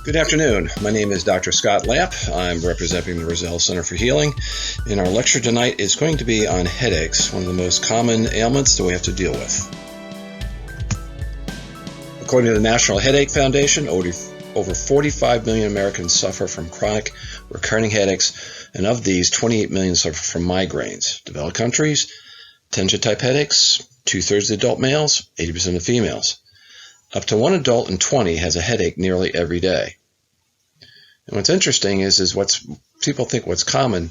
Good afternoon. My name is Dr. Scott Lamp. I'm representing the Roselle Center for Healing, and our lecture tonight is going to be on headaches, one of the most common ailments that we have to deal with. According to the National Headache Foundation, over 45 million Americans suffer from chronic recurring headaches, and of these, 28 million suffer from migraines. Developed countries, tension-type headaches, 2/3 of adult males, 80% of females. Up to one adult in 20 has a headache nearly every day. And what's interesting is people think what's common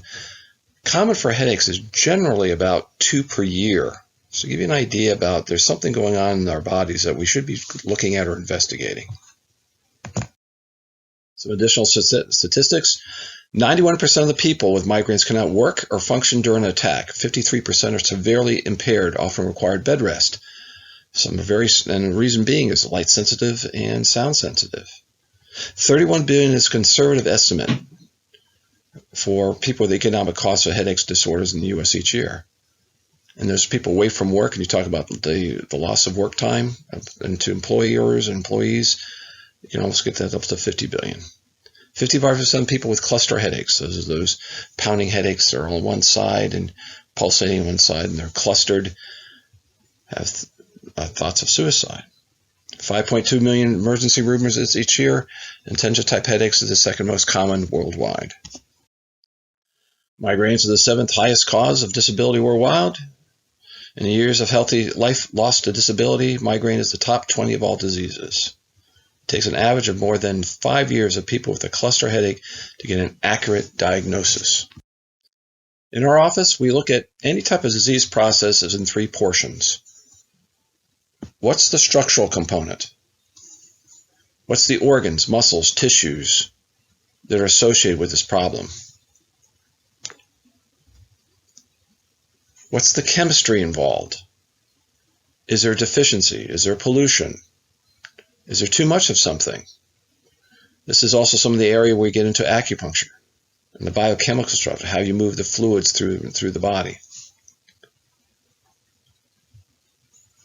for headaches is generally about 2 per year. So to give you an idea about there's something going on in our bodies that we should be looking at or investigating. Some additional statistics. 91% of the people with migraines cannot work or function during an attack. 53% are severely impaired, often required bed rest. And the reason being is light sensitive and sound sensitive. 31 billion is a conservative estimate for people with the economic costs of headaches disorders in the U.S. each year. And there's people away from work, and you talk about the loss of work time to employers and employees, you can almost get that up to 50 billion. 55% of people with cluster headaches, those pounding headaches, they're on one side and pulsating on one side, and they're clustered, have thoughts of suicide. 5.2 million emergency room visits each year, and tension-type headaches is the second most common worldwide. Migraines are the 7th highest cause of disability worldwide. In the years of healthy life lost to disability, migraine is the top 20 of all diseases. It takes an average of more than 5 years of people with a cluster headache to get an accurate diagnosis. In our office, we look at any type of disease process as in 3 portions. What's the structural component? What's the organs, muscles, tissues that are associated with this problem? What's the chemistry involved? Is there a deficiency? Is there pollution? Is there too much of something? This is also some of the area where we get into acupuncture and the biochemical structure, how you move the fluids through the body.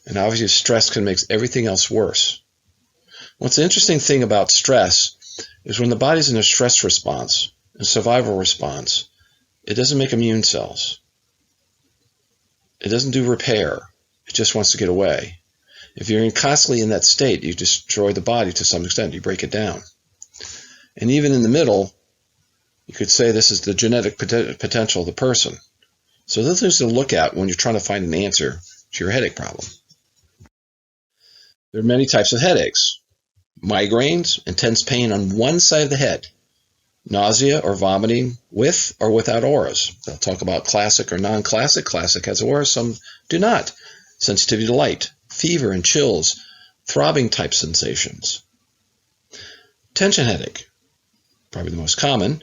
And obviously stress can make everything else worse. What's the interesting thing about stress is when the body's in a stress response, a survival response, it doesn't make immune cells. It doesn't do repair. It just wants to get away. If you're constantly in that state, you destroy the body to some extent. You break it down. And even in the middle, you could say this is the genetic potential of the person. So those things to look at when you're trying to find an answer to your headache problem. There are many types of headaches. Migraines, intense pain on one side of the head. Nausea or vomiting with or without auras. They'll talk about classic or non-classic. Classic has auras, some do not. Sensitivity to light, fever and chills, throbbing type sensations. Tension headache, probably the most common.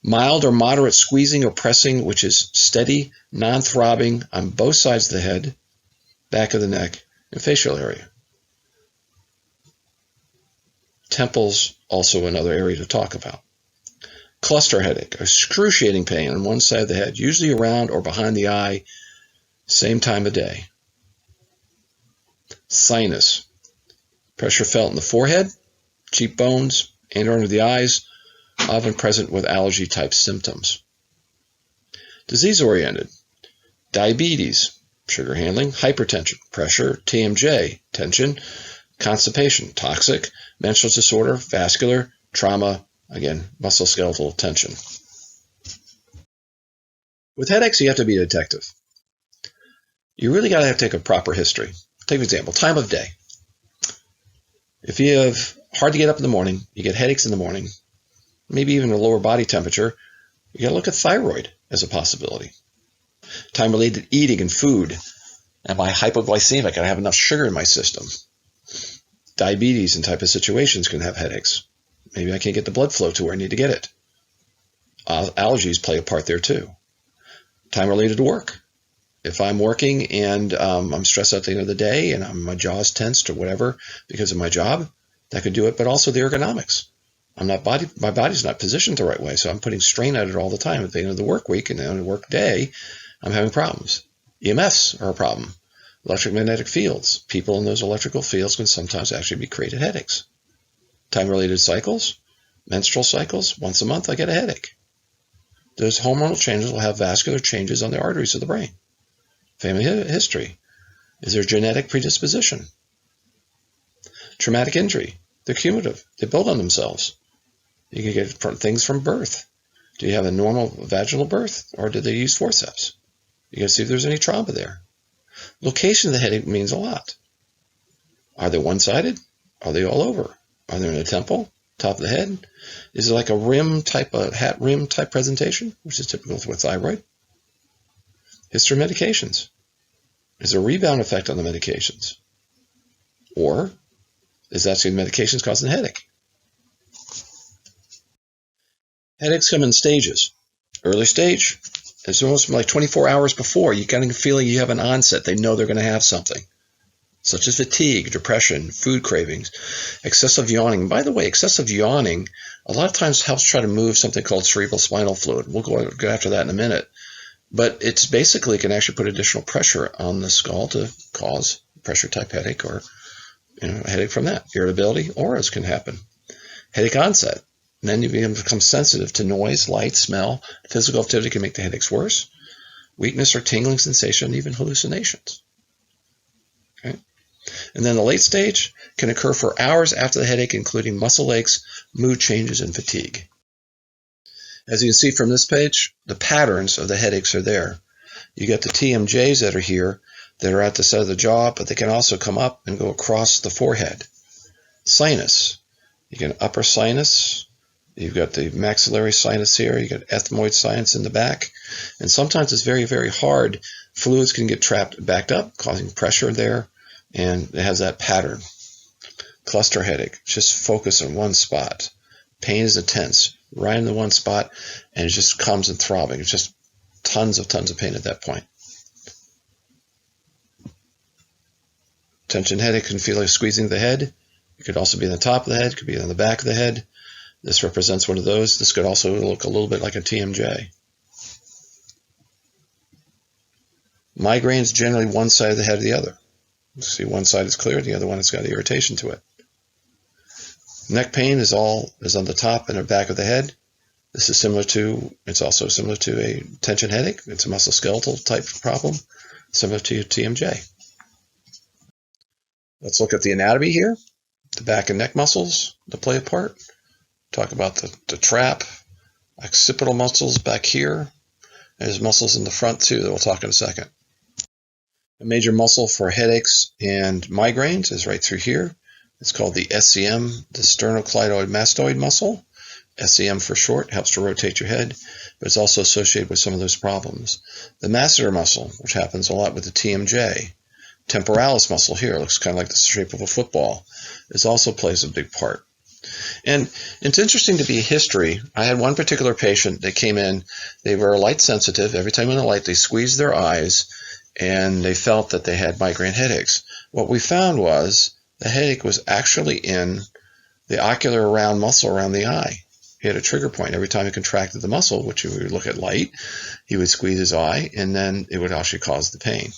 Mild or moderate squeezing or pressing, which is steady, non-throbbing on both sides of the head, back of the neck, and facial area. Temples, also another area to talk about. Cluster headache, excruciating pain on one side of the head, usually around or behind the eye, same time of day. Sinus, pressure felt in the forehead, cheekbones, and under the eyes, often present with allergy-type symptoms. Disease-oriented, diabetes, sugar handling, hypertension, pressure, TMJ, tension, constipation, toxic, menstrual disorder, vascular, trauma, again, musculoskeletal tension. With headaches, you have to be a detective. You really got to take a proper history. Take an example, time of day. If you have hard to get up in the morning, you get headaches in the morning, maybe even a lower body temperature, you got to look at thyroid as a possibility. Time-related eating and food. Am I hypoglycemic? I have enough sugar in my system. Diabetes and type of situations can have headaches. Maybe I can't get the blood flow to where I need to get it. Allergies play a part there too. Time-related work. If I'm working and I'm stressed out at the end of the day and my jaw's tensed or whatever because of my job, that could do it, but also the ergonomics. My body's not positioned the right way, so I'm putting strain at it all the time. At the end of the work week and the end of the work day, I'm having problems. EMFs are a problem. Electromagnetic fields. People in those electrical fields can sometimes actually be created headaches. Time-related cycles. Menstrual cycles, once a month I get a headache. Those hormonal changes will have vascular changes on the arteries of the brain. Family history. Is there genetic predisposition? Traumatic injury. They're cumulative. They build on themselves. You can get things from birth. Do you have a normal vaginal birth, or did they use forceps? You got to see if there's any trauma there. Location of the headache means a lot. Are they one-sided? Are they all over? Are they in the temple, top of the head? Is it like a rim type, a hat rim type presentation, which is typical with thyroid? History of medications. Is there a rebound effect on the medications? Or is actually the medications causing the headache? Headaches come in stages. Early stage, it's almost like 24 hours before. You kind of feel you have an onset. They know they're going to have something, such as fatigue, depression, food cravings, excessive yawning. By the way, excessive yawning a lot of times helps try to move something called cerebral spinal fluid. We'll go after that in a minute. But it's basically can actually put additional pressure on the skull to cause pressure type headache or a headache from that. Irritability, auras can happen. Headache onset. And then you become sensitive to noise, light, smell. Physical activity can make the headaches worse. Weakness or tingling sensation, even hallucinations. Okay. And then the late stage can occur for hours after the headache, including muscle aches, mood changes, and fatigue. As you can see from this page, the patterns of the headaches are there. You get the TMJs that are here that are at the side of the jaw, but they can also come up and go across the forehead. Sinus. You get upper sinus. You've got the maxillary sinus here. You got ethmoid sinus in the back. And sometimes it's very, very hard. Fluids can get backed up, causing pressure there. And it has that pattern. Cluster headache. Just focus on one spot. Pain is intense. Right in the one spot. And it just comes in throbbing. It's just tons of pain at that point. Tension headache can feel like squeezing the head. It could also be on the top of the head. It could be on the back of the head. This represents one of those. This could also look a little bit like a TMJ. Migraines, generally one side of the head or the other. See, one side is clear, the other one has got irritation to it. Neck pain is on the top and the back of the head. It's also similar to a tension headache. It's a musculoskeletal type problem, similar to TMJ. Let's look at the anatomy here. The back and neck muscles that play a part. Talk about the trap, occipital muscles back here. There's muscles in the front too that we'll talk in a second. A major muscle for headaches and migraines is right through here. It's called the SCM, the sternocleidomastoid muscle. SCM for short, helps to rotate your head, but it's also associated with some of those problems. The masseter muscle, which happens a lot with the TMJ. Temporalis muscle here, looks kind of like the shape of a football. It also plays a big part. And it's interesting to be history. I had one particular patient that came in. They were light sensitive. Every time in the light, they squeezed their eyes, and they felt that they had migraine headaches. What we found was the headache was actually in the ocular round muscle around the eye. He had a trigger point. Every time he contracted the muscle, which we would look at light, he would squeeze his eye, and then it would actually cause the pain.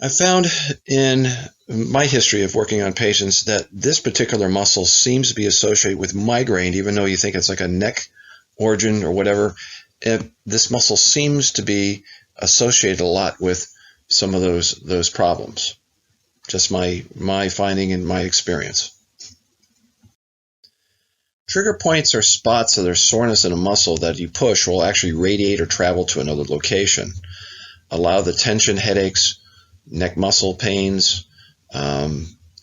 I found in my history of working on patients that this particular muscle seems to be associated with migraine, even though you think it's like a neck origin or whatever. This muscle seems to be associated a lot with some of those problems. Just my finding and my experience. Trigger points are spots of their soreness in a muscle that you push will actually radiate or travel to another location. Allow the tension, headaches, neck muscle pains,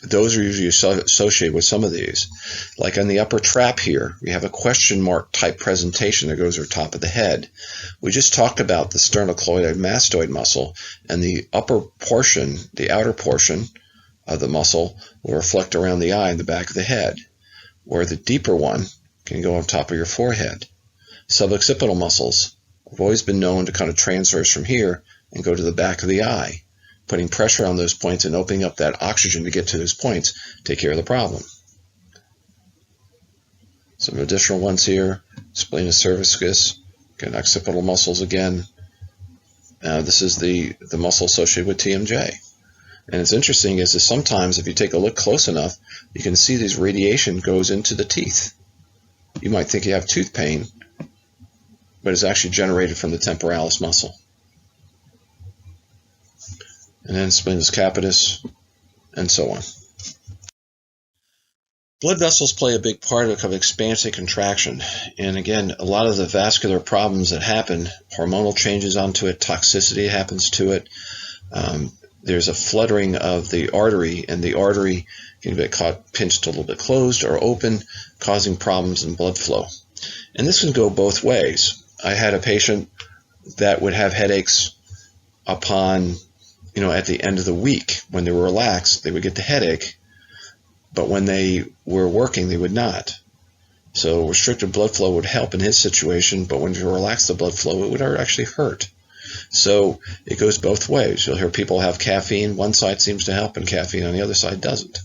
those are usually associated with some of these. Like on the upper trap here, we have a question mark type presentation that goes over top of the head. We just talked about the sternocleidomastoid muscle, and the upper portion, the outer portion of the muscle will reflect around the eye and the back of the head, where the deeper one can go on top of your forehead. Suboccipital muscles have always been known to kind of transverse from here and go to the back of the eye, putting pressure on those points and opening up that oxygen to get to those points, take care of the problem. Some additional ones here, splenius cervicis, again, occipital muscles again. This is the muscle associated with TMJ. And it's interesting is that sometimes if you take a look close enough, you can see this radiation goes into the teeth. You might think you have tooth pain, but it's actually generated from the temporalis muscle. And then spinous capitis, and so on. Blood vessels play a big part of expansion and contraction. And again, a lot of the vascular problems that happen, hormonal changes onto it, toxicity happens to it. There's a fluttering of the artery, and the artery can get caught pinched a little bit closed or open, causing problems in blood flow. And this can go both ways. I had a patient that would have headaches upon, at the end of the week. When they were relaxed, they would get the headache, but when they were working, they would not. So restricted blood flow would help in his situation, but when you relax the blood flow, it would actually hurt. So it goes both ways. You'll hear people have caffeine. One side seems to help, and caffeine on the other side doesn't.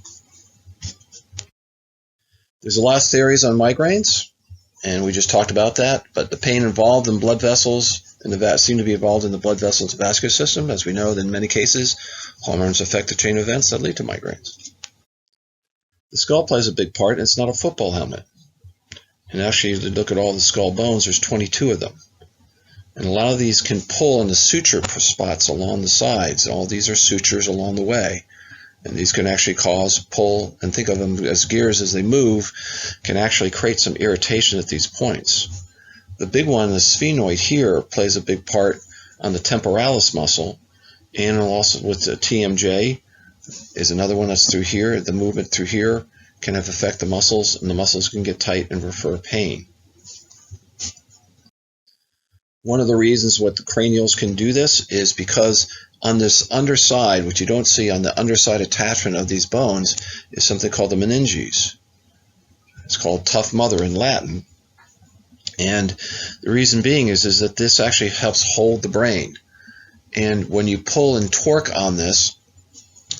There's a lot of theories on migraines, and we just talked about that, but the pain involved in blood vessels and seem to be involved in the blood vessels vascular system. As we know, in many cases, hormones affect the chain of events that lead to migraines. The skull plays a big part, and it's not a football helmet. And actually, if you look at all the skull bones, there's 22 of them. And a lot of these can pull in the suture spots along the sides. All these are sutures along the way. And these can actually cause pull, and think of them as gears as they move, can actually create some irritation at these points. The big one, the sphenoid here, plays a big part on the temporalis muscle, and also with the TMJ is another one that's through here. The movement through here can affect the muscles, and the muscles can get tight and refer pain. One of the reasons what the cranials can do this is because on this underside, which you don't see on the underside attachment of these bones, is something called the meninges. It's called tough mother in Latin. And the reason being is that this actually helps hold the brain. And when you pull and torque on this,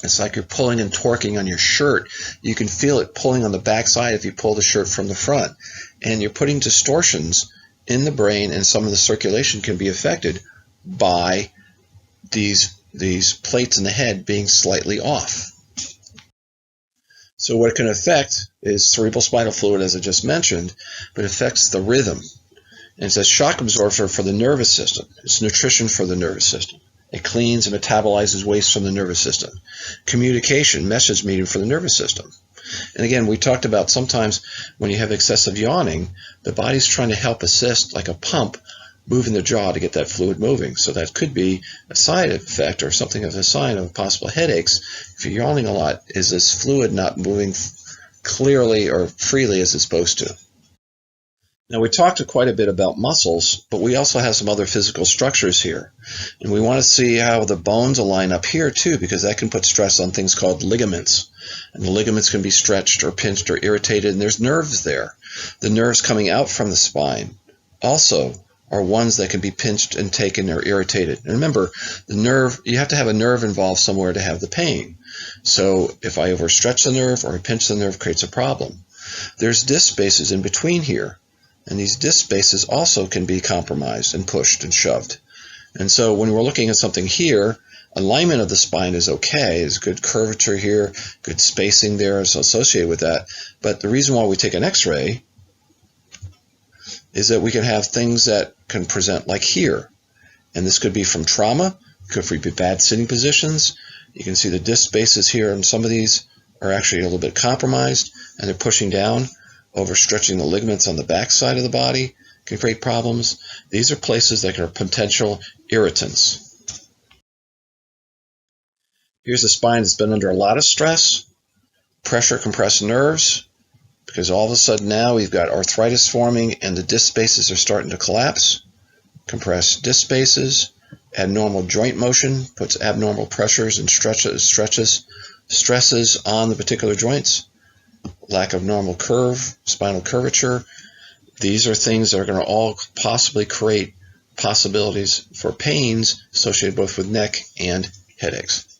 it's like you're pulling and torquing on your shirt. You can feel it pulling on the backside if you pull the shirt from the front. And you're putting distortions in the brain, and some of the circulation can be affected by these plates in the head being slightly off. So what it can affect is cerebral spinal fluid, as I just mentioned, but it affects the rhythm. And it's a shock absorber for the nervous system. It's nutrition for the nervous system. It cleans and metabolizes waste from the nervous system. Communication, message medium for the nervous system. And again, we talked about sometimes when you have excessive yawning, the body's trying to help assist, like a pump, moving the jaw to get that fluid moving. So that could be a side effect or something of a sign of possible headaches. If you're yawning a lot, is this fluid not moving clearly or freely as it's supposed to? Now, we talked quite a bit about muscles, but we also have some other physical structures here. And we want to see how the bones align up here too, because that can put stress on things called ligaments. And the ligaments can be stretched or pinched or irritated, and there's nerves there. The nerves coming out from the spine also are ones that can be pinched and taken or irritated. And remember, the nerve, you have to have a nerve involved somewhere to have the pain. So if I overstretch the nerve or I pinch the nerve, it creates a problem. There's disc spaces in between here. And these disc spaces also can be compromised and pushed and shoved. And so when we're looking at something here, alignment of the spine is okay. There's good curvature here, good spacing there is associated with that. But the reason why we take an x-ray is that we can have things that can present like here. And this could be from trauma, could be bad sitting positions. You can see the disc spaces here, and some of these are actually a little bit compromised, and they're pushing down. Overstretching the ligaments on the back side of the body can create problems. These are places that are potential irritants. Here's a spine that's been under a lot of stress, pressure compressed nerves, because all of a sudden now we've got arthritis forming and the disc spaces are starting to collapse. Compressed disc spaces, abnormal joint motion puts abnormal pressures and stresses on the particular joints. Lack of normal curve, spinal curvature. These are things that are going to all possibly create possibilities for pains associated both with neck and headaches.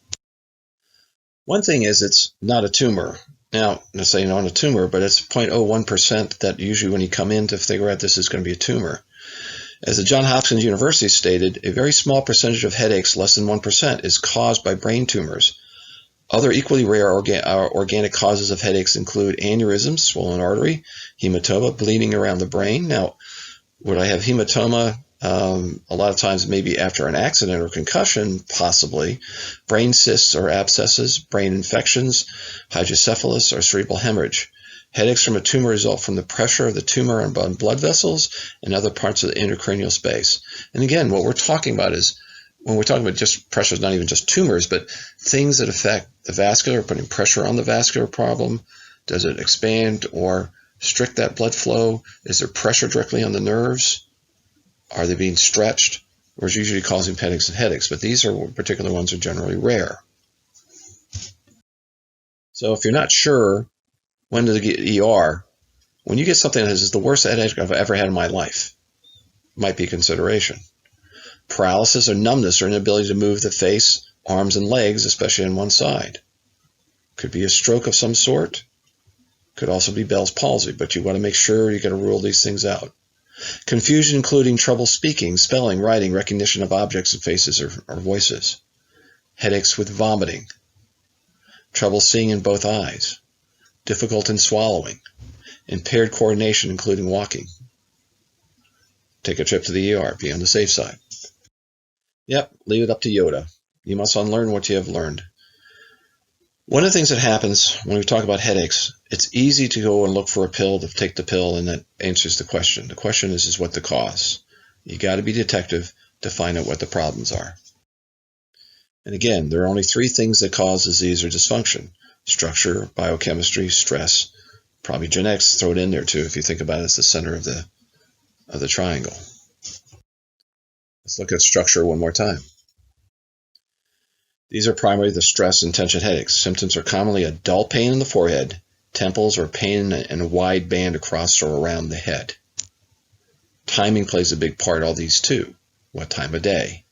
One thing is it's not a tumor. Now, let's say not a tumor, but it's 0.01% that usually when you come in to figure out this is going to be a tumor. As the Johns Hopkins University stated, a very small percentage of headaches, less than 1%, is caused by brain tumors. Other equally rare organic causes of headaches include aneurysms, swollen artery, hematoma, bleeding around the brain. Now, would I have hematoma a lot of times maybe after an accident or concussion? Possibly. Brain cysts or abscesses, brain infections, hydrocephalus, or cerebral hemorrhage. Headaches from a tumor result from the pressure of the tumor on blood vessels and other parts of the intracranial space. And again, what we're talking about is, when we're talking about just pressure, it's not even just tumors, but things that affect the vascular, putting pressure on the vascular problem. Does it expand or restrict that blood flow? Is there pressure directly on the nerves? Are they being stretched? Or is usually causing headaches? But these are particular ones are generally rare. So if you're not sure when to get ER, when you get something that is the worst headache I've ever had in my life, might be a consideration. Paralysis or numbness or inability to move the face, arms, and legs, especially on one side. Could be a stroke of some sort. Could also be Bell's palsy, but you want to make sure you got to rule these things out. Confusion, including trouble speaking, spelling, writing, recognition of objects and faces or voices. Headaches with vomiting. Trouble seeing in both eyes. Difficult in swallowing. Impaired coordination, including walking. Take a trip to the ER. Be on the safe side. Yep, leave it up to Yoda. You must unlearn what you have learned. One of the things that happens when we talk about headaches, it's easy to go and look for a pill, to take the pill, and that answers the question. The question is what the cause? You got to be detective to find out what the problems are. And again, there are only three things that cause disease or dysfunction: structure, biochemistry, stress, probably genetics. Throw it in there too if you think about it as the center of the triangle. Let's look at structure one more time. These are primarily the stress and tension headaches. Symptoms are commonly a dull pain in the forehead, temples, or pain in a wide band across or around the head. Timing plays a big part in all these too. What time of day?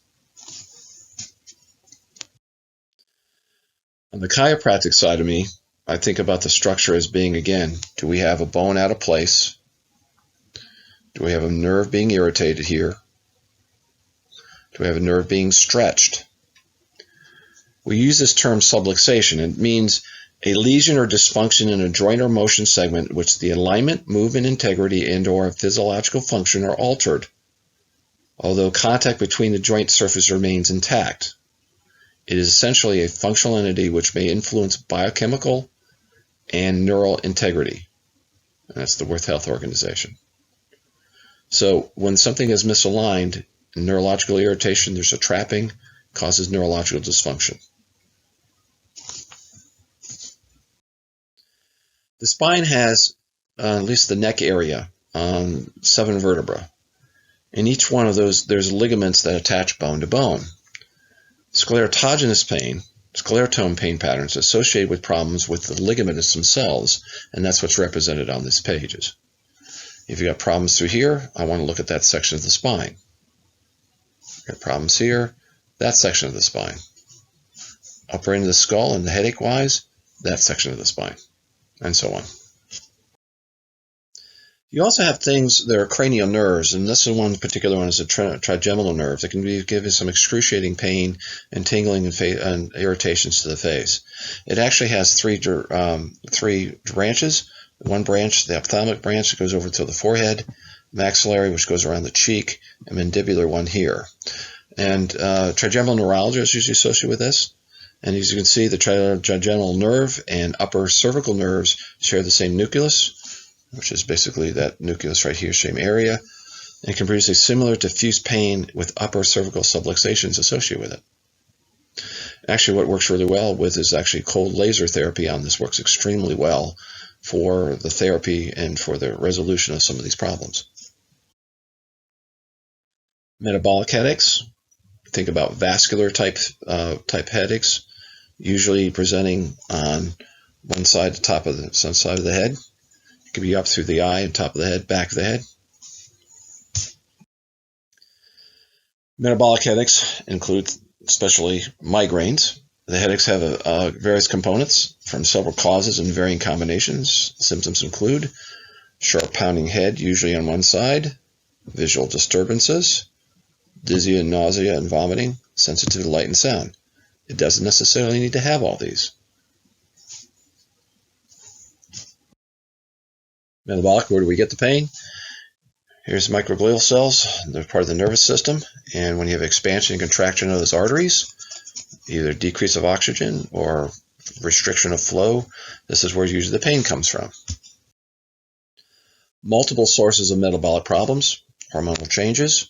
On the chiropractic side of me, I think about the structure as being, again, do we have a bone out of place? Do we have a nerve being irritated here? Do we have a nerve being stretched? We use this term subluxation. It means a lesion or dysfunction in a joint or motion segment in which the alignment, movement, integrity, and or physiological function are altered, although contact between the joint surface remains intact. It is essentially a functional entity which may influence biochemical and neural integrity. And that's the World Health Organization. So when something is misaligned, neurological irritation, there's a trapping, causes neurological dysfunction. The spine has, at least the neck area, 7 vertebrae. In each one of those, there's ligaments that attach bone to bone. Sclerotogenous pain, sclerotome pain patterns associated with problems with the ligaments themselves, and that's what's represented on these pages. If you got problems through here, I want to look at that section of the spine. Got problems here, that section of the spine. Upper end of the skull and the headache-wise, that section of the spine, and so on. You also have things that are cranial nerves, and this is one particular one is the trigeminal nerve that can give you some excruciating pain and tingling and irritations to the face. It actually has three branches. One branch, the ophthalmic branch, that goes over to the forehead, maxillary, which goes around the cheek, and mandibular one here. And trigeminal neuralgia is usually associated with this. And as you can see, the trigeminal nerve and upper cervical nerves share the same nucleus, which is basically that nucleus right here, same area, and can produce a similar diffuse pain with upper cervical subluxations associated with it. Actually, what works really well with is actually cold laser therapy on this. Works extremely well for the therapy and for the resolution of some of these problems. Metabolic headaches. Think about vascular type headaches, usually presenting on one side, some side of the head. It could be up through the eye and top of the head, back of the head. Metabolic headaches include especially migraines. The headaches have various components from several causes and varying combinations. Symptoms include sharp pounding head, usually on one side, visual disturbances, dizzy and nausea and vomiting, sensitive to light and sound. It doesn't necessarily need to have all these. Metabolic, where do we get the pain? Here's microglial cells. They're part of the nervous system. And when you have expansion and contraction of those arteries, either decrease of oxygen or restriction of flow, this is where usually the pain comes from. Multiple sources of metabolic problems: hormonal changes,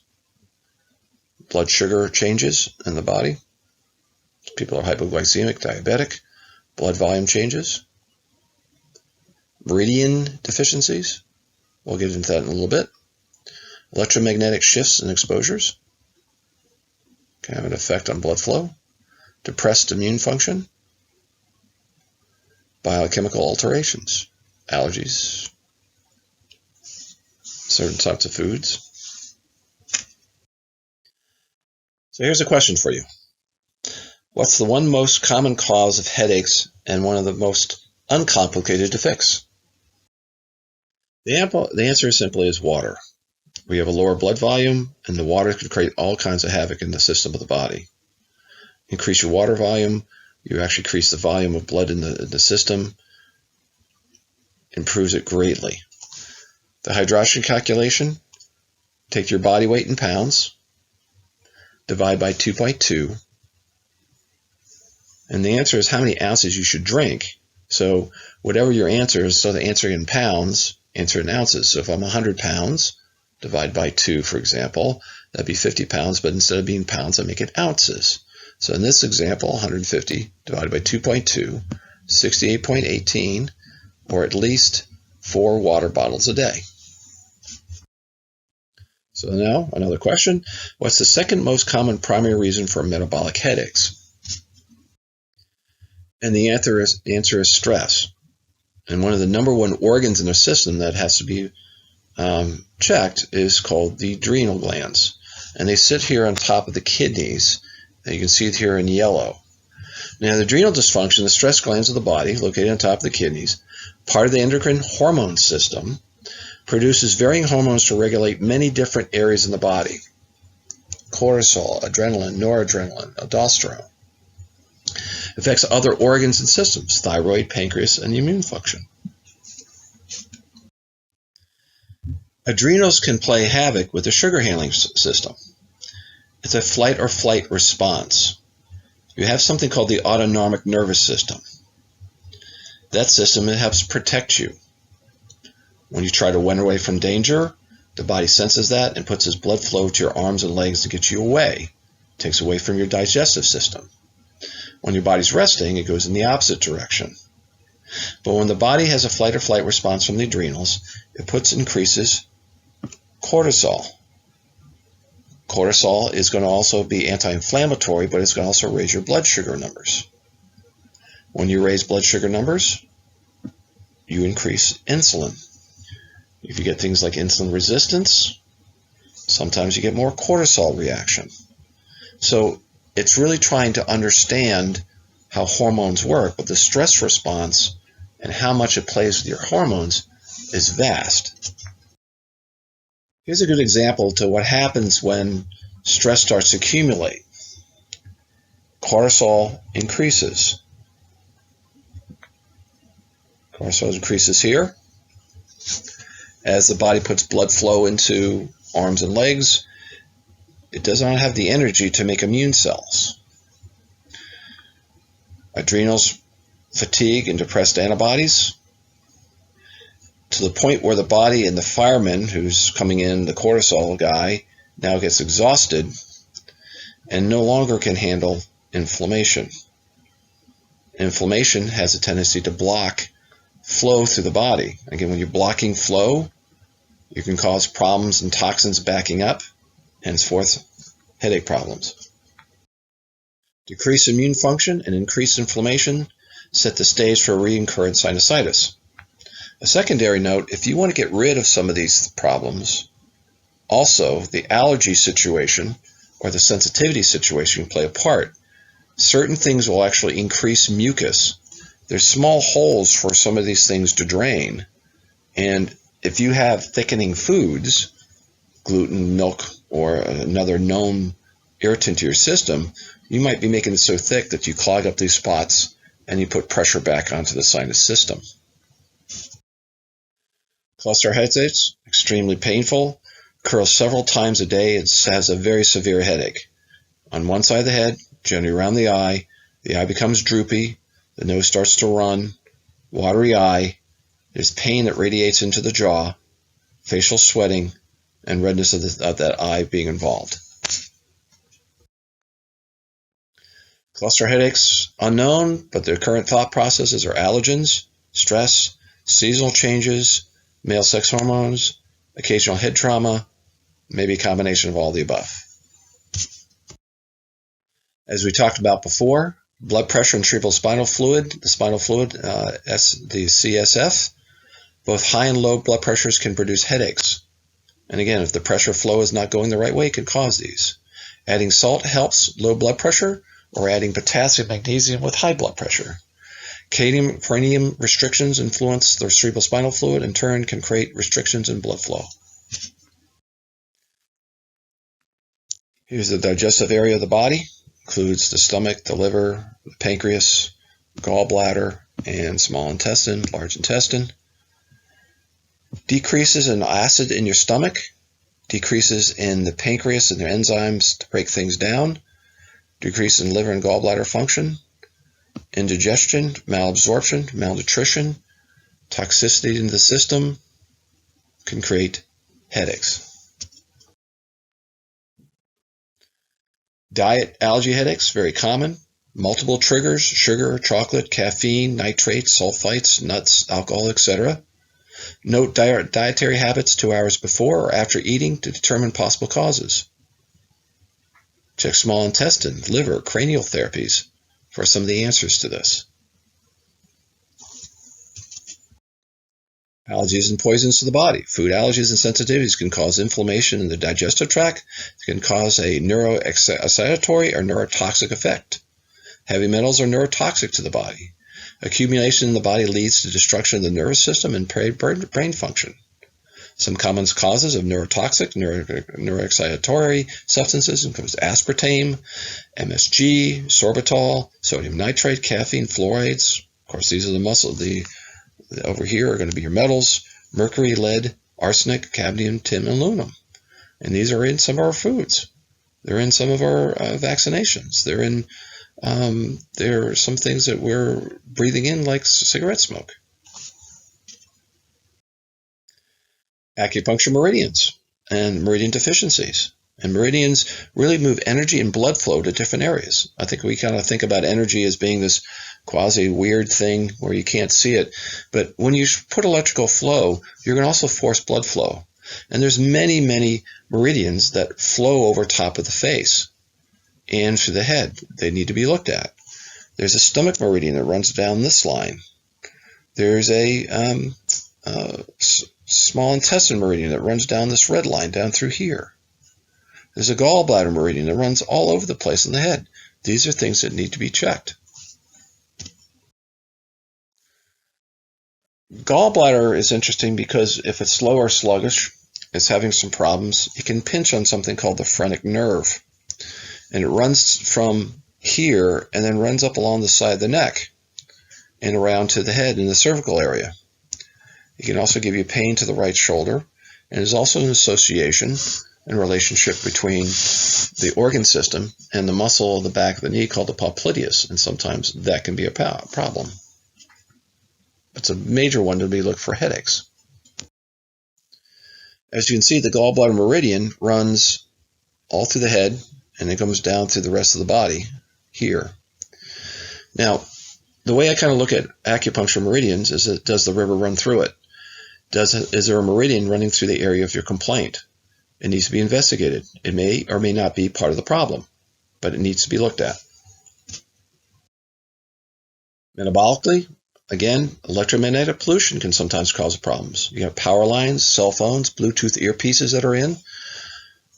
blood sugar changes in the body. People are hypoglycemic, diabetic, blood volume changes, meridian deficiencies. We'll get into that in a little bit. Electromagnetic shifts and exposures can have an effect on blood flow. Depressed immune function. Biochemical alterations. Allergies. Certain types of foods. So here's a question for you. What's the one most common cause of headaches and one of the most uncomplicated to fix? The answer simply is water. We have a lower blood volume, and the water can create all kinds of havoc in the system of the body. Increase your water volume, you actually increase the volume of blood in the system, improves it greatly. The hydration calculation: take your body weight in pounds, divide by 2.2, and the answer is how many ounces you should drink. So whatever your answer is, so the answer in pounds, answer in ounces. So if I'm 100 pounds, divide by 2, for example, that'd be 50 pounds, but instead of being pounds, I make it ounces. So in this example, 150 divided by 2.2, 68.18, or at least 4 water bottles a day. So now, another question. What's the second most common primary reason for metabolic headaches? And the answer is stress. And one of the number one organs in the system that has to be checked is called the adrenal glands. And they sit here on top of the kidneys. And you can see it here in yellow. Now, the adrenal dysfunction, the stress glands of the body, located on top of the kidneys, part of the endocrine hormone system, produces varying hormones to regulate many different areas in the body. Cortisol, adrenaline, noradrenaline, aldosterone. Affects other organs and systems: thyroid, pancreas, and immune function. Adrenals can play havoc with the sugar handling system. It's a flight or flight response. You have something called the autonomic nervous system. That system, it helps protect you. When you try to run away from danger, the body senses that and puts its blood flow to your arms and legs to get you away. It takes away from your digestive system. When your body's resting, it goes in the opposite direction. But when the body has a flight or flight response from the adrenals, it increases cortisol. Cortisol is going to also be anti-inflammatory, but it's going to also raise your blood sugar numbers. When you raise blood sugar numbers, you increase insulin. If you get things like insulin resistance, sometimes you get more cortisol reaction. So it's really trying to understand how hormones work, but the stress response and how much it plays with your hormones is vast. Here's a good example to what happens when stress starts to accumulate. Cortisol increases. Cortisol increases here. As the body puts blood flow into arms and legs, it does not have the energy to make immune cells. Adrenals fatigue and depressed antibodies to the point where the body and the fireman who's coming in, the cortisol guy, now gets exhausted and no longer can handle inflammation. Inflammation has a tendency to block flow through the body. Again, when you're blocking flow, you can cause problems and toxins backing up, henceforth headache problems. Decreased immune function and increased inflammation set the stage for recurrent sinusitis. A secondary note, if you want to get rid of some of these problems, also the allergy situation or the sensitivity situation can play a part. Certain things will actually increase mucus. There's small holes for some of these things to drain, and if you have thickening foods, gluten, milk, or another known irritant to your system, you might be making it so thick that you clog up these spots and you put pressure back onto the sinus system. Cluster headaches, extremely painful, occurs several times a day, and has a very severe headache. On one side of the head, generally around the eye becomes droopy, the nose starts to run, watery eye, there's pain that radiates into the jaw, facial sweating, and redness of that eye being involved. Cluster headaches, unknown, but their current thought processes are allergens, stress, seasonal changes, male sex hormones, occasional head trauma, maybe a combination of all the above. As we talked about before, blood pressure and cerebral spinal fluid, the CSF, both high and low blood pressures can produce headaches. And again, if the pressure flow is not going the right way, it can cause these. Adding salt helps low blood pressure, or adding potassium, magnesium with high blood pressure. Cranium restrictions influence the cerebral spinal fluid, in turn can create restrictions in blood flow. Here's the digestive area of the body. Includes the stomach, the liver, the pancreas, gallbladder, and small intestine, large intestine. Decreases in acid in your stomach, decreases in the pancreas and their enzymes to break things down, decrease in liver and gallbladder function, indigestion, malabsorption, malnutrition, toxicity in the system can create headaches. Diet allergy headaches, very common. Multiple triggers, sugar, chocolate, caffeine, nitrates, sulfites, nuts, alcohol, etc. Note dietary habits 2 hours before or after eating to determine possible causes. Check small intestine, liver, cranial therapies for some of the answers to this. Allergies and poisons to the body. Food allergies and sensitivities can cause inflammation in the digestive tract. It can cause a neuroexcitatory or neurotoxic effect. Heavy metals are neurotoxic to the body. Accumulation in the body leads to destruction of the nervous system and brain function. Some common causes of neurotoxic, neuroexcitatory substances include aspartame, MSG, sorbitol, sodium nitrate, caffeine, fluorides. Of course, these are the muscle. Over here are going to be your metals: mercury, lead, arsenic, cadmium, tin, and aluminum. And these are in some of our foods. They're in some of our vaccinations. There are some things that we're breathing in, like cigarette smoke. Acupuncture meridians and meridian deficiencies. And meridians really move energy and blood flow to different areas. I think we kind of think about energy as being this quasi weird thing where you can't see it. But when you put electrical flow, you're going to also force blood flow. And there's many, many meridians that flow over top of the face and through the head. They need to be looked at. There's a stomach meridian that runs down this line. There's a small intestine meridian that runs down this red line down through here. There's a gallbladder meridian that runs all over the place in the head. These are things that need to be checked. Gallbladder is interesting because if it's slow or sluggish, it's having some problems, it can pinch on something called the phrenic nerve. And it runs from here and then runs up along the side of the neck and around to the head in the cervical area. It can also give you pain to the right shoulder, and there's also an association and relationship between the organ system and the muscle of the back of the knee called the popliteus, and sometimes that can be a problem. It's a major one to be looked for headaches. As you can see, the gallbladder meridian runs all through the head and it comes down through the rest of the body here. Now, the way I kind of look at acupuncture meridians is, does the river run through it? Is there a meridian running through the area of your complaint? It needs to be investigated. It may or may not be part of the problem, but it needs to be looked at. Metabolically, again, electromagnetic pollution can sometimes cause problems. You have power lines, cell phones, Bluetooth earpieces that are in,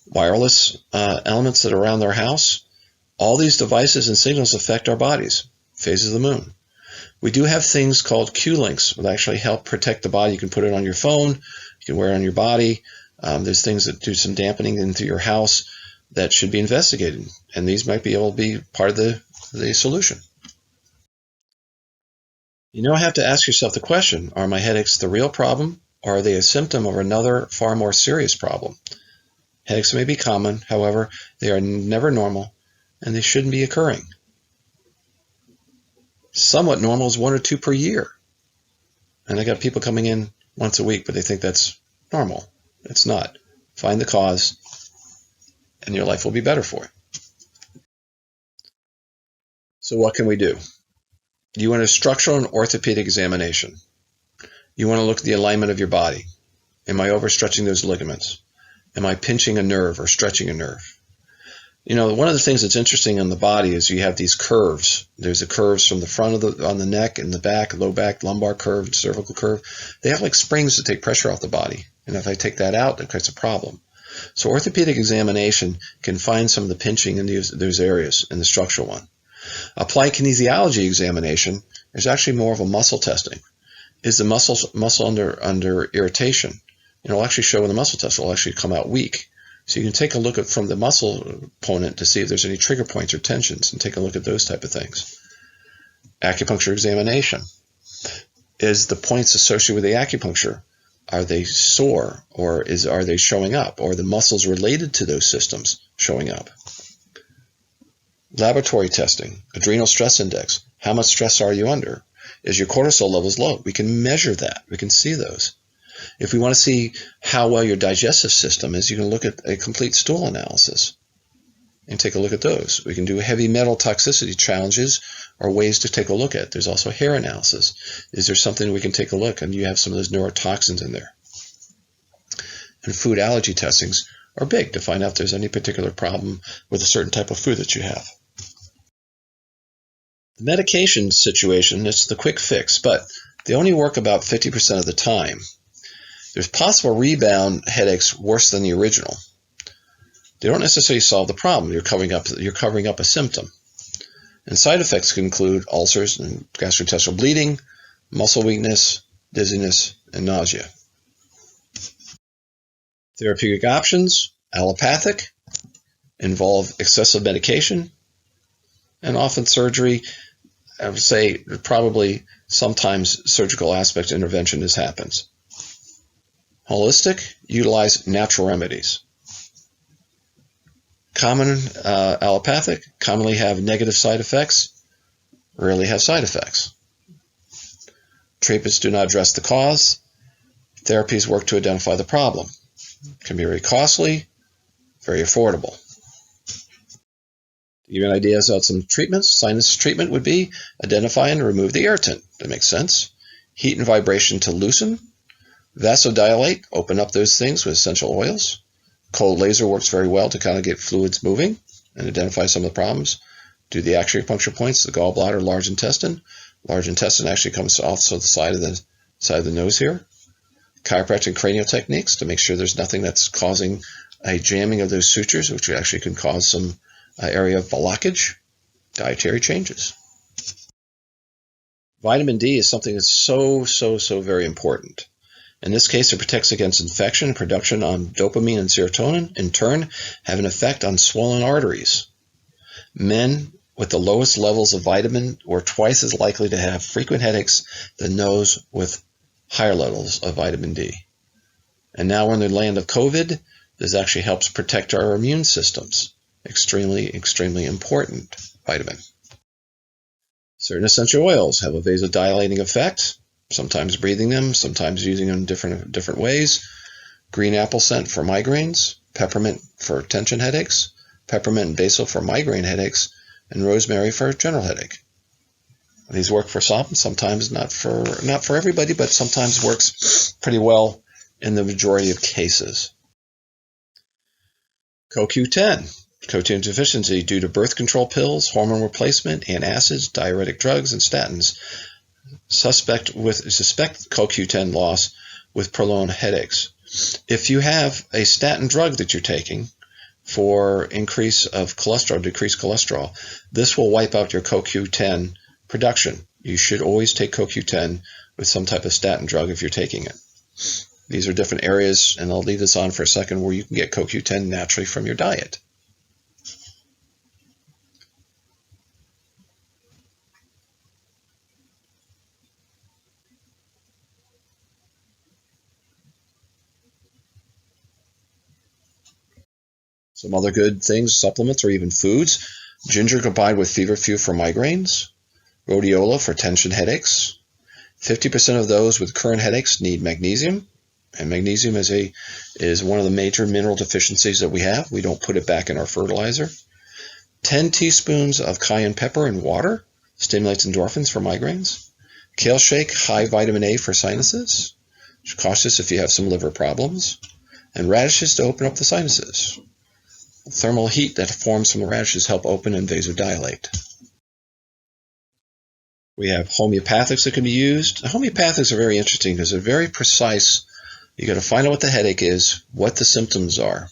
wireless elements that are around their house. All these devices and signals affect our bodies, phases of the moon. We do have things called Q-links that actually help protect the body. You can put it on your phone, you can wear it on your body. There's things that do some dampening into your house that should be investigated, and these might be able to be part of the solution. You now have to ask yourself the question, are my headaches the real problem, or are they a symptom of another far more serious problem? Headaches may be common, however, they are never normal, and they shouldn't be occurring. Somewhat normal is 1 or 2 per year. And I got people coming in once a week, but they think that's normal. It's not. Find the cause, and your life will be better for it. So what can we do? You want a structural and orthopedic examination. You want to look at the alignment of your body. Am I overstretching those ligaments? Am I pinching a nerve or stretching a nerve? You know, one of the things that's interesting on the body is you have these curves. There's the curves from the front of on the neck and the back, low back, lumbar curve, cervical curve. They have like springs to take pressure off the body. And if I take that out, that creates a problem. So orthopedic examination can find some of the pinching in those areas in the structural one. Applied kinesiology examination is actually more of a muscle testing. Is the muscle under irritation? And it'll actually show in the muscle test. It'll actually come out weak. So you can take a look at from the muscle component to see if there's any trigger points or tensions, and take a look at those type of things. Acupuncture examination. Is the points associated with the acupuncture, are they sore, or are they showing up, or the muscles related to those systems showing up? Laboratory testing, adrenal stress index. How much stress are you under? Is your cortisol levels low? We can measure that. We can see those. If we want to see how well your digestive system is, you can look at a complete stool analysis and take a look at those. We can do heavy metal toxicity challenges or ways to take a look at. There's also hair analysis. Is there something we can take a look, and you have some of those neurotoxins in there? And food allergy testings are big to find out if there's any particular problem with a certain type of food that you have. The medication situation, it's the quick fix, but they only work about 50% of the time. There's possible rebound headaches worse than the original. They don't necessarily solve the problem. You're covering up a symptom. And side effects can include ulcers and gastrointestinal bleeding, muscle weakness, dizziness, and nausea. Therapeutic options, allopathic, involve excessive medication, and often surgery. I would say probably sometimes surgical aspect intervention happens. Holistic, utilize natural remedies. Common allopathic commonly have negative side effects, rarely have side effects. Treatments do not address the cause. Therapies work to identify the problem. Can be very costly, very affordable. To give you an idea about some treatments, sinus treatment would be identify and remove the irritant. That makes sense. Heat and vibration to loosen. Vasodilate, open up those things with essential oils. Cold laser works very well to kind of get fluids moving and identify some of the problems. Do the acupuncture points, the gallbladder, large intestine. Large intestine actually comes off the side of the nose here. Chiropractic and cranial techniques to make sure there's nothing that's causing a jamming of those sutures, which actually can cause some area of blockage. Dietary changes. Vitamin D is something that's so very important. In this case, it protects against infection and production on dopamine and serotonin, in turn, have an effect on swollen arteries. Men with the lowest levels of vitamin were twice as likely to have frequent headaches than those with higher levels of vitamin D. And now we're in the land of COVID. This actually helps protect our immune systems. Extremely important vitamin. Certain essential oils have a vasodilating effect. Sometimes breathing them, sometimes using them different ways. Green apple scent for migraines, peppermint for tension headaches, peppermint and basil for migraine headaches, and rosemary for general headache. These work for some, sometimes not for everybody, but sometimes works pretty well in the majority of cases. CoQ10, CoQ10 deficiency due to birth control pills, hormone replacement, antacids, diuretic drugs, and statins. Suspect CoQ10 loss with prolonged headaches. If you have a statin drug that you're taking for increase of cholesterol, decreased cholesterol, this will wipe out your CoQ10 production. You should always take CoQ10 with some type of statin drug if you're taking it. These are different areas, and I'll leave this on for a second, where you can get CoQ10 naturally from your diet. Some other good things, supplements or even foods. Ginger combined with feverfew for migraines. Rhodiola for tension headaches. 50% of those with current headaches need magnesium. And magnesium is one of the major mineral deficiencies that we have. We don't put it back in our fertilizer. 10 teaspoons of cayenne pepper in water stimulates endorphins for migraines. Kale shake, high vitamin A for sinuses. Cautious if you have some liver problems. And radishes to open up the sinuses. Thermal heat that forms from the radishes help open and vasodilate. We have homeopathics that can be used. The homeopathics are very interesting because they're very precise. You got to find out what the headache is, what the symptoms are.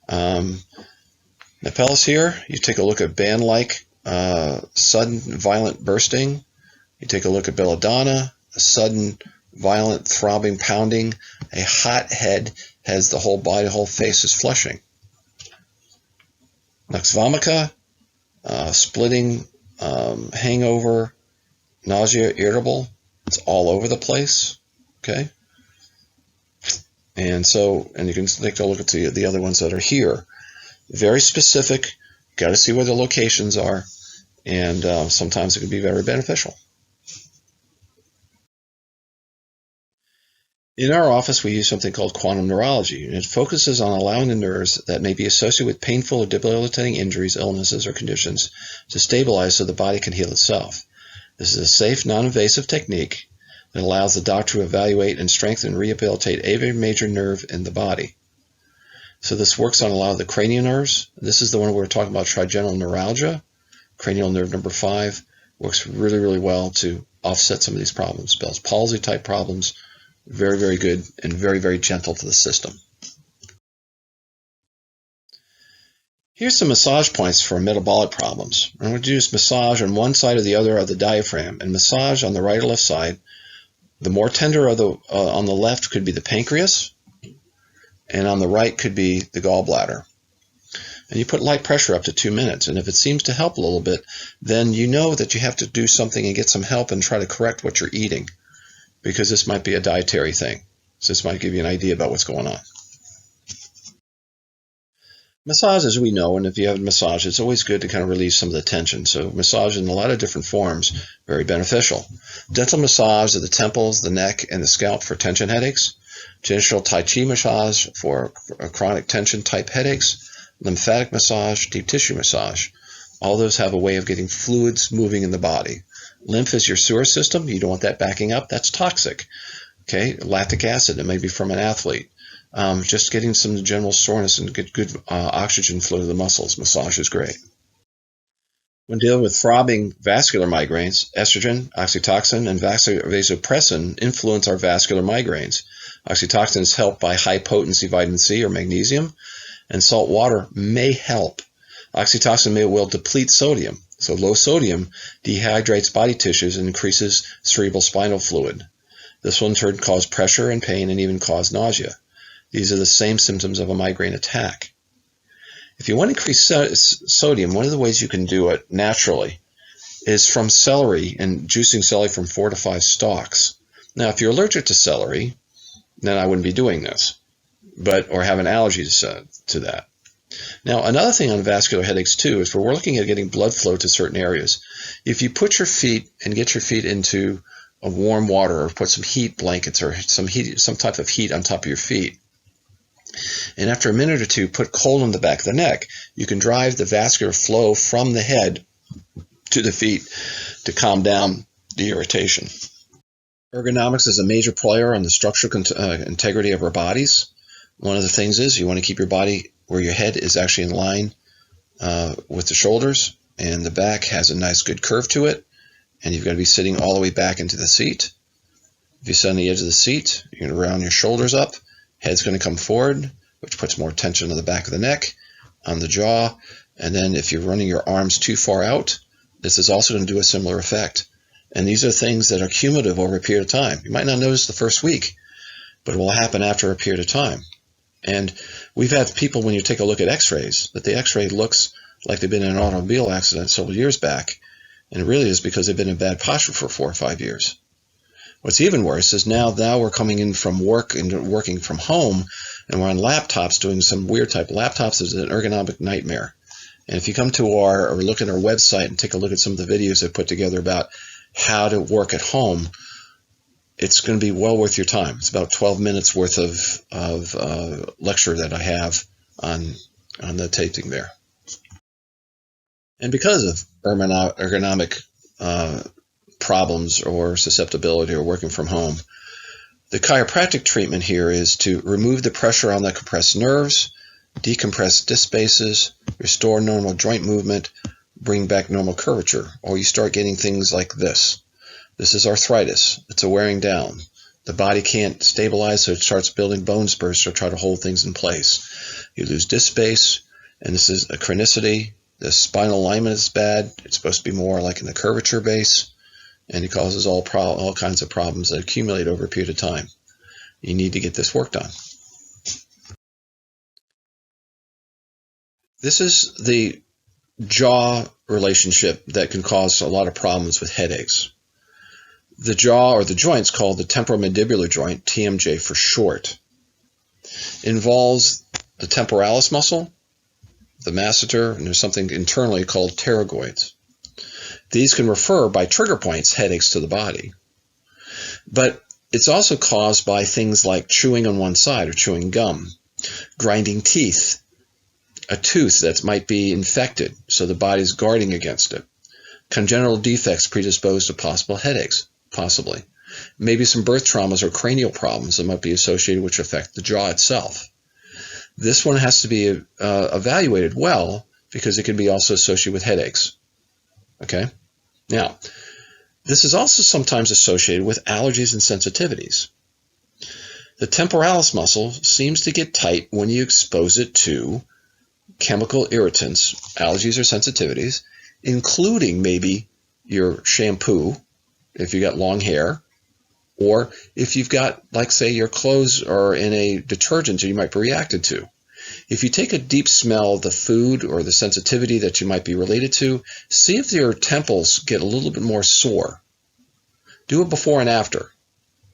Nepellus here, you take a look at band-like sudden violent bursting. You take a look at belladonna, a sudden violent throbbing pounding. A hot head has the whole body, the whole face is flushing. Nux vomica, splitting, hangover, nausea, irritable. It's all over the place. Okay. And you can take a look at the other ones that are here. Very specific. Got to see where the locations are, and sometimes it can be very beneficial. In our office, we use something called quantum neurology, and it focuses on allowing the nerves that may be associated with painful or debilitating injuries, illnesses, or conditions to stabilize so the body can heal itself. This is a safe, non-invasive technique that allows the doctor to evaluate and strengthen and rehabilitate every major nerve in the body. So this works on a lot of the cranial nerves. This is the one we're talking about, trigeminal neuralgia. Cranial nerve number 5 works really, really well to offset some of these problems. Bell's palsy type problems, very, very good and very, very gentle to the system. Here's some massage points for metabolic problems. I'm going to do this massage on one side or the other of the diaphragm, and massage on the right or left side. The more tender of on the left could be the pancreas, and on the right could be the gallbladder. And you put light pressure up to 2 minutes, and if it seems to help a little bit, then you know that you have to do something and get some help and try to correct what you're eating, because this might be a dietary thing. So this might give you an idea about what's going on. Massage, as we know, and if you have a massage, it's always good to kind of relieve some of the tension. So massage in a lot of different forms, very beneficial. Gentle massage of the temples, the neck, and the scalp for tension headaches. Gentle Tai Chi massage for chronic tension type headaches. Lymphatic massage, deep tissue massage. All those have a way of getting fluids moving in the body. Lymph is your sewer system. You don't want that backing up. That's toxic. Okay, lactic acid, it may be from an athlete. Just getting some general soreness and get good oxygen flow to the muscles. Massage is great. When dealing with throbbing vascular migraines, estrogen, oxytocin, and vasopressin influence our vascular migraines. Oxytocin is helped by high-potency vitamin C or magnesium, and salt water may help. Oxytocin will deplete sodium, so low sodium dehydrates body tissues and increases cerebral spinal fluid. This will in turn cause pressure and pain and even cause nausea. These are the same symptoms of a migraine attack. If you want to increase sodium, one of the ways you can do it naturally is from celery and juicing celery from 4 to 5 stalks. Now, if you're allergic to celery, then I wouldn't be doing this, or have an allergy to that. Now, another thing on vascular headaches too is we're looking at getting blood flow to certain areas. If you put your feet and get your feet into a warm water, or put some heat blankets or some type of heat on top of your feet, and after a minute or two, put cold on the back of the neck, you can drive the vascular flow from the head to the feet to calm down the irritation. Ergonomics is a major player on the structural integrity of our bodies. One of the things is you want to keep your body where your head is actually in line with the shoulders, and the back has a nice good curve to it, and you've got to be sitting all the way back into the seat. If you sit on the edge of the seat, you're going to round your shoulders up. Head's going to come forward, which puts more tension on the back of the neck, on the jaw, and then if you're running your arms too far out, this is also going to do a similar effect. And these are things that are cumulative over a period of time. You might not notice the first week, but it will happen after a period of time. And we've had people, when you take a look at x-rays, that the x-ray looks like they've been in an automobile accident several years back, and it really is because they've been in bad posture for 4 or 5 years. What's even worse is now we're coming in from work and working from home. And we're on laptops doing some weird type. Laptops is an ergonomic nightmare. And if you come to or look at our website and take a look at some of the videos I've put together about how to work at home, it's going to be well worth your time. It's about 12 minutes worth of lecture that I have on the taping there. And because of ergonomic problems or susceptibility or working from home, the chiropractic treatment here is to remove the pressure on the compressed nerves, decompress disc spaces, restore normal joint movement, bring back normal curvature, or you start getting things like this. This is arthritis. It's a wearing down. The body can't stabilize, so it starts building bone spurs to try to hold things in place. You lose disc space, and this is a chronicity. The spinal alignment is bad. It's supposed to be more like in the curvature base, and it causes all kinds of problems that accumulate over a period of time. You need to get this work done. This is the jaw relationship that can cause a lot of problems with headaches. The jaw, or the joint's called the temporomandibular joint, TMJ for short, involves the temporalis muscle, the masseter, and there's something internally called pterygoids. These can refer by trigger points headaches to the body. But it's also caused by things like chewing on one side or chewing gum, grinding teeth, a tooth that might be infected, so the body's guarding against it. Congenital defects predisposed to possible headaches, possibly. Maybe some birth traumas or cranial problems that might be associated which affect the jaw itself. This one has to be evaluated well because it can be also associated with headaches. Okay? Now, this is also sometimes associated with allergies and sensitivities. The temporalis muscle seems to get tight when you expose it to chemical irritants, allergies or sensitivities, including maybe your shampoo, if you got long hair, or if you've got, like, say, your clothes are in a detergent that you might be reacted to. If you take a deep smell of the food or the sensitivity that you might be related to, see if your temples get a little bit more sore. Do a before and after,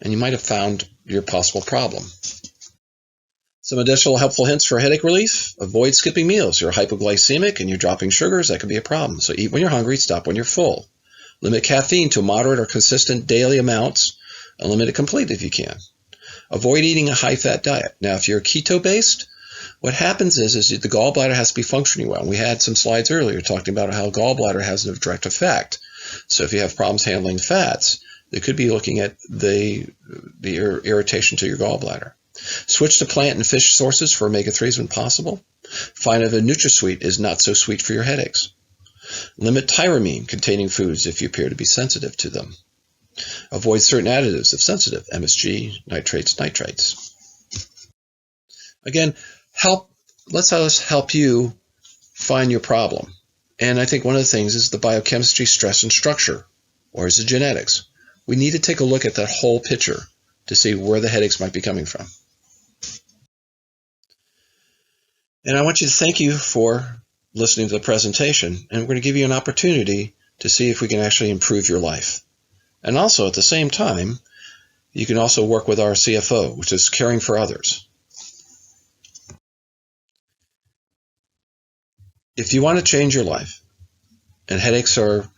and you might have found your possible problem. Some additional helpful hints for headache relief: avoid skipping meals. You're hypoglycemic and you're dropping sugars, that can be a problem. So eat when you're hungry, stop when you're full. Limit caffeine to moderate or consistent daily amounts, and limit it completely if you can. Avoid eating a high-fat diet. Now, if you're keto-based, what happens is the gallbladder has to be functioning well. We had some slides earlier talking about how gallbladder has a direct effect. So if you have problems handling fats, they could be looking at the irritation to your gallbladder. Switch to plant and fish sources for omega-3s when possible. Find if a NutraSweet is not so sweet for your headaches. Limit tyramine-containing foods if you appear to be sensitive to them. Avoid certain additives if sensitive, MSG, nitrates. Again, let us help you find your problem. And I think one of the things is the biochemistry, stress, and structure, or is it genetics? We need to take a look at that whole picture to see where the headaches might be coming from. And I want you to thank you for listening to the presentation, and we're going to give you an opportunity to see if we can actually improve your life. And also, at the same time, you can also work with our CFO, which is caring for others. If you want to change your life, and headaches are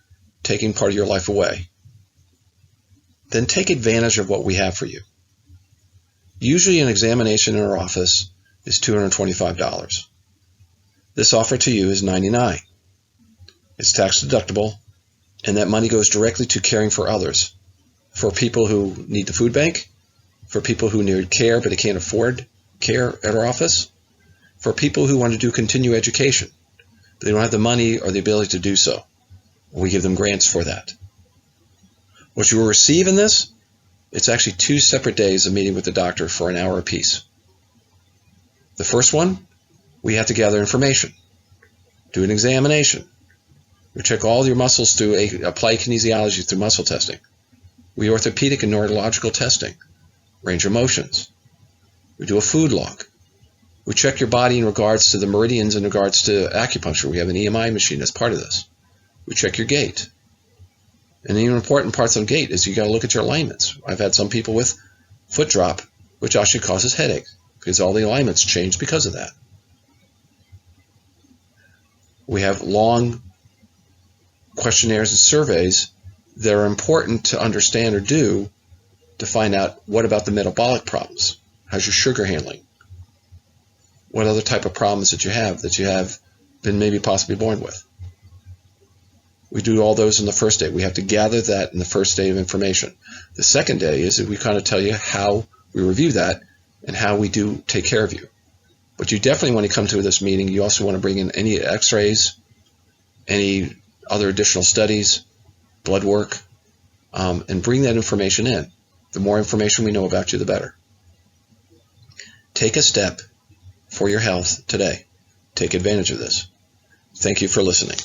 taking part of your life away, then take advantage of what we have for you. Usually an examination in our office is $225. This offer to you is $99. It's tax deductible, and that money goes directly to caring for others, for people who need the food bank, for people who need care but they can't afford care at our office, for people who want to do continuing education, but they don't have the money or the ability to do so. We give them grants for that. What you will receive in this, it's actually 2 separate days of meeting with the doctor for an hour apiece. The first one, we have to gather information, do an examination. We check all your muscles through applied kinesiology through muscle testing. We do orthopedic and neurological testing, range of motions. We do a food log. We check your body in regards to the meridians in regards to acupuncture. We have an EMI machine as part of this. We check your gait. And the important parts on gait is you got to look at your alignments. I've had some people with foot drop, which actually causes headache. because all the alignments change because of that. We have long questionnaires and surveys that are important to understand or do to find out what about the metabolic problems. How's your sugar handling? What other type of problems that you have been maybe possibly born with? We do all those in the first day. We have to gather that in the first day of information. The second day is that we kind of tell you how we review that and how we do take care of you. But you definitely, when you come to this meeting, you also want to bring in any x-rays, any other additional studies, blood work, and bring that information in. The more information we know about you, the better. Take a step for your health today. Take advantage of this. Thank you for listening.